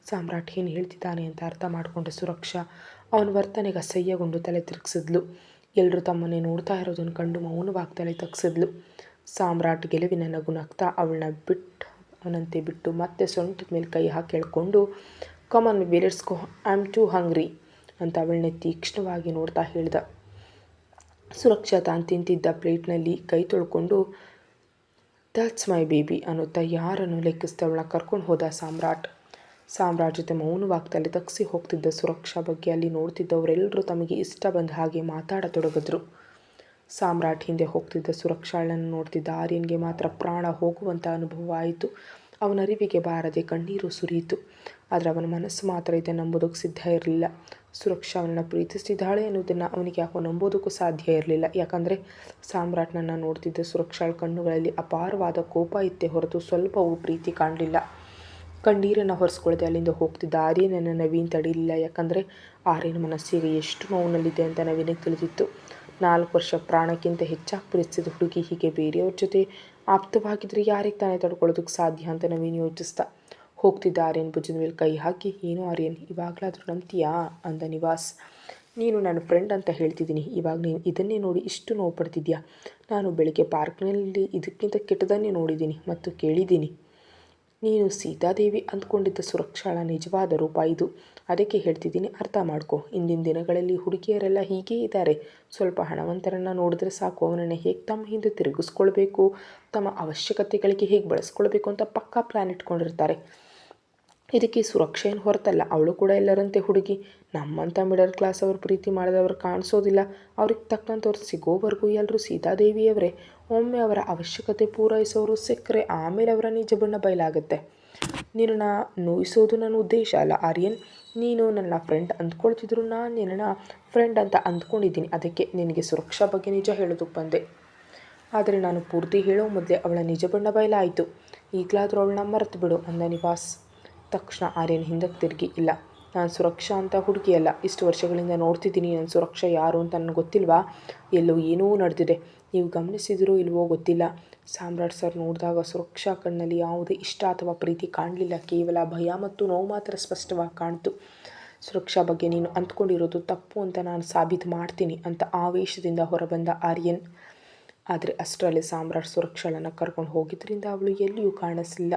ಸಾಮ್ರಾಟ್ ಏನು ಹೇಳ್ತಿದ್ದಾನೆ ಅಂತ ಅರ್ಥ ಮಾಡಿಕೊಂಡ ಸುರಕ್ಷಾ ಅವನ ವರ್ತನೆಗೆ ಅಸಹ್ಯಗೊಂಡು ತಲೆ ತಿರುಗಿಸಿದ್ಲು. ಎಲ್ಲರೂ ತಮ್ಮನ್ನೇ ನೋಡ್ತಾ ಇರೋದನ್ನು ಕಂಡು ಮೌನವಾಗಿ ತಲೆ ತಗ್ಸಿದ್ಲು. ಸಾಮ್ರಾಟ್ ಗೆಲುವಿನ ನಗು ನಗ್ತಾ ಅವನಂತೆ ಬಿಟ್ಟು ಮತ್ತೆ ಸೊಂಟದ ಮೇಲೆ ಕೈ ಹಾಕಿ ಹೇಳ್ಕೊಂಡು, common baby, let's go, I am two ಹಂಗ್ರಿ ಅಂತ ಅವಳನ್ನೇ ತೀಕ್ಷ್ಣವಾಗಿ ನೋಡ್ತಾ ಹೇಳ್ದ. ಸುರಕ್ಷಾ ತಾನು ತಿಂತಿದ್ದ ಪ್ಲೇಟ್ನಲ್ಲಿ ಕೈ ತೊಳ್ಕೊಂಡು, ದಟ್ಸ್ ಮೈ ಬೇಬಿ ಅನ್ನುತ್ತಾ ಯಾರನ್ನು ಲೆಕ್ಕಿಸ್ತಾ ಅವಳನ್ನ ಕರ್ಕೊಂಡು ಹೋದ ಸಾಮ್ರಾಟ್ ಜೊತೆ ಮೌನವಾಗಿ ತಲೆ ತಗ್ಸಿ ಹೋಗ್ತಿದ್ದ ಸುರಕ್ಷಾ ಬಗ್ಗೆ ಅಲ್ಲಿ ನೋಡ್ತಿದ್ದವರೆಲ್ಲರೂ ತಮಗೆ ಇಷ್ಟ ಬಂದ ಹಾಗೆ ಮಾತಾಡತೊಡಗಿದ್ರು. ಸಾಮ್ರಾಟ್ ಹಿಂದೆ ಹೋಗ್ತಿದ್ದ ಸುರಕ್ಷಾಳನ್ನು ನೋಡ್ತಿದ್ದ ಆರ್ಯನ್ಗೆ ಮಾತ್ರ ಪ್ರಾಣ ಹೋಗುವಂಥ ಅನುಭವ ಆಯಿತು. ಅವನ ಅರಿವಿಗೆ ಬಾರದೆ ಕಣ್ಣೀರು ಸುರಿಯಿತು. ಆದರೆ ಅವನ ಮನಸ್ಸು ಮಾತ್ರ ಇದನ್ನು ನಂಬೋದಕ್ಕೆ ಸಿದ್ಧ ಇರಲಿಲ್ಲ. ಸುರಕ್ಷಾ ಅವನನ್ನು ಪ್ರೀತಿಸ್ತಿದ್ದಾಳೆ ಅನ್ನೋದನ್ನು ಅವನಿಗೆ ಯಾಕೋ ನಂಬೋದಕ್ಕೂ ಸಾಧ್ಯ ಇರಲಿಲ್ಲ. ಯಾಕಂದರೆ ಸಾಮ್ರಾಟ್ನನ್ನು ನೋಡ್ತಿದ್ದ ಸುರಕ್ಷಾಳ ಕಣ್ಣುಗಳಲ್ಲಿ ಅಪಾರವಾದ ಕೋಪ ಇತ್ತೇ ಹೊರತು ಸ್ವಲ್ಪವೂ ಪ್ರೀತಿ ಕಾಣಲಿಲ್ಲ. ಕಣ್ಣೀರನ್ನು ಹೊರಿಸ್ಕೊಳ್ಳದೆ ಅಲ್ಲಿಂದ ಹೋಗ್ತಿದ್ದ ಆರ್ಯನನ್ನು ನವೀನ್ ತಡೀಲಿಲ್ಲ. ಯಾಕಂದರೆ ಆರ್ಯನ ಮನಸ್ಸಿಗೆ ಎಷ್ಟು ನೋವಿನಲ್ಲಿದೆ ಅಂತ ನವೀನಿಗೆ ತಿಳಿದಿತ್ತು. 4 ವರ್ಷ ಪ್ರಾಣಕ್ಕಿಂತ ಹೆಚ್ಚಾಗಿ ಪ್ರೀತಿಸಿದ ಹುಡುಗಿ ಹೀಗೆ ಬೇರೆಯವ್ರ ಜೊತೆ ಆಪ್ತವಾಗಿದ್ದರೆ ಯಾರಿಗೆ ತಾನೇ ತಡ್ಕೊಳ್ಳೋದಕ್ಕೆ ಸಾಧ್ಯ ಅಂತ ನವೀನ್ ಯೋಚಿಸ್ದ. ಹೋಗ್ತಿದ್ದ ಆರ್ಯನ್ ಭುಜದ ಮೇಲೆ ಕೈ ಹಾಕಿ, ಏನು ಆರ್ಯನ್, ಇವಾಗಲಾದರೂ ನಂಬ್ತೀಯಾ ಅಂದ ನಿವಾಸ್. ನೀನು ನನ್ನ ಫ್ರೆಂಡ್ ಅಂತ ಹೇಳ್ತಿದ್ದೀನಿ, ಇವಾಗ ನೀನು ಇದನ್ನೇ ನೋಡಿ ಇಷ್ಟು ನೋವು ಪಡ್ತಿದ್ಯಾ? ನಾನು ಬೆಳಗ್ಗೆ ಪಾರ್ಕ್ನಲ್ಲಿ ಇದಕ್ಕಿಂತ ಕೆಟ್ಟದನ್ನೇ ನೋಡಿದ್ದೀನಿ ಮತ್ತು ಕೇಳಿದ್ದೀನಿ. ನೀನು ಸೀತಾದೇವಿ ಅಂದ್ಕೊಂಡಿದ್ದ ಸುರಕ್ಷಾಳ ನಿಜವಾದ ರೂಪ ಇದು. ಅದಕ್ಕೆ ಹೇಳ್ತಿದ್ದೀನಿ, ಅರ್ಥ ಮಾಡ್ಕೊ. ಇಂದಿನ ದಿನಗಳಲ್ಲಿ ಹುಡುಗಿಯರೆಲ್ಲ ಹೀಗೇ ಇದ್ದಾರೆ. ಸ್ವಲ್ಪ ಹಣವಂತರನ್ನು ನೋಡಿದ್ರೆ ಸಾಕು, ಅವನನ್ನು ಹೇಗೆ ತಮ್ಮ ಹಿಂದೆ ತಿರುಗಿಸ್ಕೊಳ್ಬೇಕು, ತಮ್ಮ ಅವಶ್ಯಕತೆಗಳಿಗೆ ಹೇಗೆ ಬಳಸ್ಕೊಳ್ಬೇಕು ಅಂತ ಪಕ್ಕಾ ಪ್ಲ್ಯಾನ್ ಇಟ್ಕೊಂಡಿರ್ತಾರೆ. ಇದಕ್ಕೆ ಸುರಕ್ಷೆ ಏನು ಹೊರತಲ್ಲ, ಅವಳು ಕೂಡ ಎಲ್ಲರಂತೆ ಹುಡುಗಿ. ನಮ್ಮಂಥ ಮಿಡಲ್ ಕ್ಲಾಸ್ ಅವರು ಪ್ರೀತಿ ಮಾಡಿದವರು ಕಾಣಿಸೋದಿಲ್ಲ. ಅವ್ರಿಗೆ ತಕ್ಕಂಥವ್ರು ಸಿಗೋವರೆಗೂ ಎಲ್ಲರೂ ಸೀತಾದೇವಿಯವರೇ. ಒಮ್ಮೆ ಅವರ ಅವಶ್ಯಕತೆ ಪೂರೈಸೋರು ಸಿಕ್ಕರೆ ಆಮೇಲೆ ಅವರ ನಿಜ ಬಣ್ಣ ಬಯಲಾಗುತ್ತೆ. ನಿನ್ನನ್ನು ನೋಯಿಸೋದು ನನ್ನ ಉದ್ದೇಶ ಅಲ್ಲ ಆರ್ಯನ್. ನೀನು ನನ್ನ ಫ್ರೆಂಡ್ ಅಂದ್ಕೊಳ್ತಿದ್ರು, ನಾನು ನಿನ್ನನ್ನು ಫ್ರೆಂಡ್ ಅಂತ ಅಂದ್ಕೊಂಡಿದ್ದೀನಿ. ಅದಕ್ಕೆ ನಿನಗೆ ಸುರಕ್ಷಾ ಬಗ್ಗೆ ನಿಜ ಹೇಳೋದಕ್ಕೆ ಬಂದೆ. ಆದರೆ ನಾನು ಪೂರ್ತಿ ಹೇಳೋ ಮೊದಲೇ ಅವಳ ನಿಜ ಬಣ್ಣ ಬಯಲಾಯಿತು. ಈಗಲಾದರೂ ಅವಳನ್ನ ಮರೆತು ಬಿಡು ಅಂದ ನಿವಾಸ್. ತಕ್ಷಣ ಆರ್ಯನ್ ಹಿಂದಕ್ಕೆ ತಿರುಗಿ, ಇಲ್ಲ, ನಾನು ಸುರಕ್ಷಾ ಅಂತ ಹುಡುಗಿಯಲ್ಲ. ಇಷ್ಟು ವರ್ಷಗಳಿಂದ ನೋಡ್ತಿದ್ದೀನಿ. ನನ್ನ ಸುರಕ್ಷಾ ಯಾರು ಅಂತ ನನಗೆ ಗೊತ್ತಿಲ್ವಾ? ಎಲ್ಲೋ ಏನೋ ನಡೆದಿದೆ. ನೀವು ಗಮನಿಸಿದಿರೋ ಇಲ್ವೋ ಗೊತ್ತಿಲ್ಲ. ಸಾಮ್ರಾಟ್ ಸರ್ ನೋಡಿದಾಗ ಸುರಕ್ಷಾ ಕಣ್ಣಲ್ಲಿ ಯಾವುದೇ ಇಷ್ಟ ಅಥವಾ ಪ್ರೀತಿ ಕಾಣಲಿಲ್ಲ. ಕೇವಲ ಭಯ ಮತ್ತು ನೋವು ಮಾತ್ರ ಸ್ಪಷ್ಟವಾಗಿ ಕಾಣಿತು. ಸುರಕ್ಷಾ ಬಗ್ಗೆ ನೀನು ಅಂದ್ಕೊಂಡಿರೋದು ತಪ್ಪು ಅಂತ ನಾನು ಸಾಬೀತು ಮಾಡ್ತೀನಿ ಅಂತ ಆವೇಶದಿಂದ ಹೊರಬಂದ ಆರ್ಯನ್. ಆದರೆ ಅಷ್ಟರಲ್ಲಿ ಸಾಮ್ರಾಟ್ ಸುರಕ್ಷಾಳನ್ನು ಕರ್ಕೊಂಡು ಹೋಗಿದ್ದರಿಂದ ಅವಳು ಎಲ್ಲಿಯೂ ಕಾಣಿಸಲಿಲ್ಲ.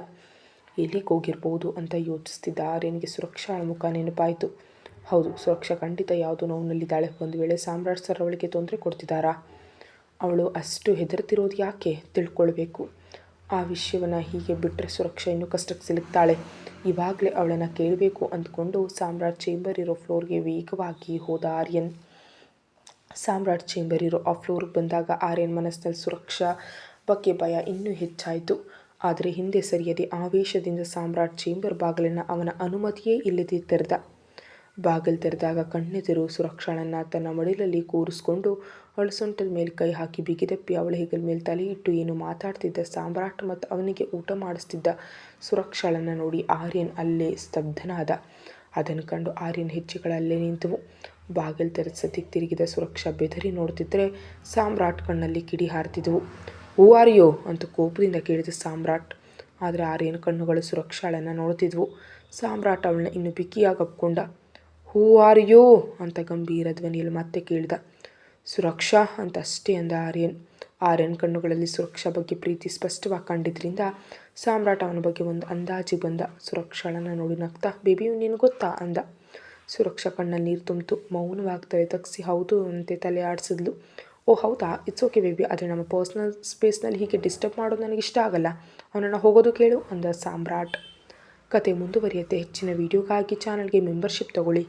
ಎಲ್ಲಿಗೆ ಹೋಗಿರ್ಬೋದು ಅಂತ ಯೋಚಿಸ್ತಿದ್ದ ಆರ್ಯನ್ಗೆ ಸುರಕ್ಷಾಳ ಮುಖ ನೆನಪಾಯಿತು. ಹೌದು, ಸುರಕ್ಷಾ ಖಂಡಿತ ಯಾವುದೋ ನೋವಿನಲ್ಲಿದ್ದಾಳೆ. ಒಂದು ವೇಳೆ ಸಾಮ್ರಾಟ್ ಸರ್ ಅವಳಿಗೆ ತೊಂದರೆ ಕೊಡ್ತಿದ್ದಾರಾ? ಅವಳು ಅಷ್ಟು ಹೆದರ್ತಿರೋದು ಯಾಕೆ ತಿಳ್ಕೊಳ್ಬೇಕು. ಆ ವಿಷಯವನ್ನು ಹೀಗೆ ಬಿಟ್ಟರೆ ಸುರಕ್ಷಾ ಇನ್ನೂ ಕಷ್ಟಕ್ಕೆ ಸಿಲುಕ್ತಾಳೆ. ಇವಾಗಲೇ ಅವಳನ್ನು ಕೇಳಬೇಕು ಅಂದ್ಕೊಂಡು ಸಾಮ್ರಾಟ್ ಚೇಂಬರ್ ಇರೋ ಫ್ಲೋರ್ಗೆ ವೇಗವಾಗಿ ಹೋದ ಆರ್ಯನ್. ಸಾಮ್ರಾಟ್ ಚೇಂಬರ್ ಇರೋ ಆ ಫ್ಲೋರ್ಗೆ ಬಂದಾಗ ಆರ್ಯನ್ ಮನಸ್ಸಿನಲ್ಲಿ ಸುರಕ್ಷಾ ಬಗ್ಗೆ ಭಯ ಇನ್ನೂ ಹೆಚ್ಚಾಯಿತು. ಆದರೆ ಹಿಂದೆ ಸರಿಯದೆ ಆವೇಶದಿಂದ ಸಾಮ್ರಾಟ್ ಚೇಂಬರ್ ಬಾಗಿಲನ್ನು ಅವನ ಅನುಮತಿಯೇ ಇಲ್ಲದೆ ತೆರೆದ. ಬಾಗಿಲು ತೆರೆದಾಗ ಕಣ್ಣೆದುರು ಸುರಕ್ಷಾಳನ್ನು ತನ್ನ ಮಡಿಲಲ್ಲಿ ಕೂರಿಸ್ಕೊಂಡು ಅವಳ ಸೊಂಟದ ಮೇಲೆ ಕೈ ಹಾಕಿ ಬಿಗಿದಪ್ಪಿ ಅವಳ ಹೆಗಲ ಮೇಲೆ ತಲೆ ಇಟ್ಟು ಏನು ಮಾತಾಡ್ತಿದ್ದ ಸಾಮ್ರಾಟ್ ಮತ್ತು ಅವನಿಗೆ ಊಟ ಮಾಡಿಸ್ತಿದ್ದ ಸುರಕ್ಷಾಳನ್ನು ನೋಡಿ ಆರ್ಯನ್ ಅಲ್ಲೇ ಸ್ತಬ್ಧನಾದ. ಅದನ್ನು ಕಂಡು ಆರ್ಯನ್ ಹೆಜ್ಜೆಗಳಲ್ಲೇ ನಿಂತವು. ಬಾಗಿಲು ತೆರೆದ ಸದ್ಯಕ್ಕೆ ತಿರುಗಿದ ಸುರಕ್ಷಾ ಬೆದರಿ ನೋಡ್ತಿದ್ರೆ ಸಾಮ್ರಾಟ್ ಕಣ್ಣಲ್ಲಿ ಕಿಡಿ ಹಾರ್ತಿದ್ವು. ಹೂ ಆರ್ ಯು ಅಂತ ಕೋಪದಿಂದ ಕೇಳಿದ ಸಾಮ್ರಾಟ್. ಆದರೆ ಆರ್ಯನ್ ಕಣ್ಣುಗಳು ಸುರಕ್ಷಾಳನ್ನು ನೋಡ್ತಿದ್ವು. ಸಾಮ್ರಾಟ್ ಅವಳನ್ನ ಇನ್ನು ಬಿಗಿಯಾಗಿ ಅಪ್ಕೊಂಡ. ಹೂ ಆರ್ ಯು ಅಂತ ಗಂಭೀರ ಧ್ವನಿಯಲ್ಲಿ ಮತ್ತೆ ಕೇಳಿದ. ಸುರಕ್ಷಾ ಅಂತ ಅಷ್ಟೇ ಅಂದ ಆರ್ಯನ್. ಆರ್ಯನ್ ಕಣ್ಣುಗಳಲ್ಲಿ ಸುರಕ್ಷಾ ಬಗ್ಗೆ ಪ್ರೀತಿ ಸ್ಪಷ್ಟವಾಗಿ ಕಂಡಿದ್ದರಿಂದ ಸಾಮ್ರಾಟ್ ಅವನ ಬಗ್ಗೆ ಒಂದು ಅಂದಾಜಿಗೆ ಬಂದ. ಸುರಕ್ಷಳನ್ನ ನೋಡಿ ನಗ್ತಾ, ಬೇಬಿಯು ನೀನು ಗೊತ್ತಾ ಅಂದ. ಸುರಕ್ಷಾ ಕಣ್ಣಲ್ಲಿ ನೀರು ತುಂಬಿತು. ಮೌನವಾಗಿ ತಲೆ ತಗ್ಸಿ ಹೌದು ಅಂತೆ ತಲೆ ಆಡಿಸಿದ್ಲು. ಓ ಹೌದಾ, ಇಟ್ಸ್ ಓಕೆ ಬೇಬಿ, ಆದರೆ ನಮ್ಮ ಪರ್ಸ್ನಲ್ ಸ್ಪೇಸ್ನಲ್ಲಿ ಹೀಗೆ ಡಿಸ್ಟರ್ಬ್ ಮಾಡೋದು ನನಗೆ ಇಷ್ಟ ಆಗಲ್ಲ. ಅವನನ್ನು ಹೋಗೋದು ಕೇಳು ಅಂದ ಸಾಮ್ರಾಟ್. ಕತೆ ಮುಂದುವರಿಯುತ್ತೆ. ಹೆಚ್ಚಿನ ವಿಡಿಯೋಗಾಗಿ ಚಾನಲ್ಗೆ ಮೆಂಬರ್ಶಿಪ್ ತಗೊಳ್ಳಿ.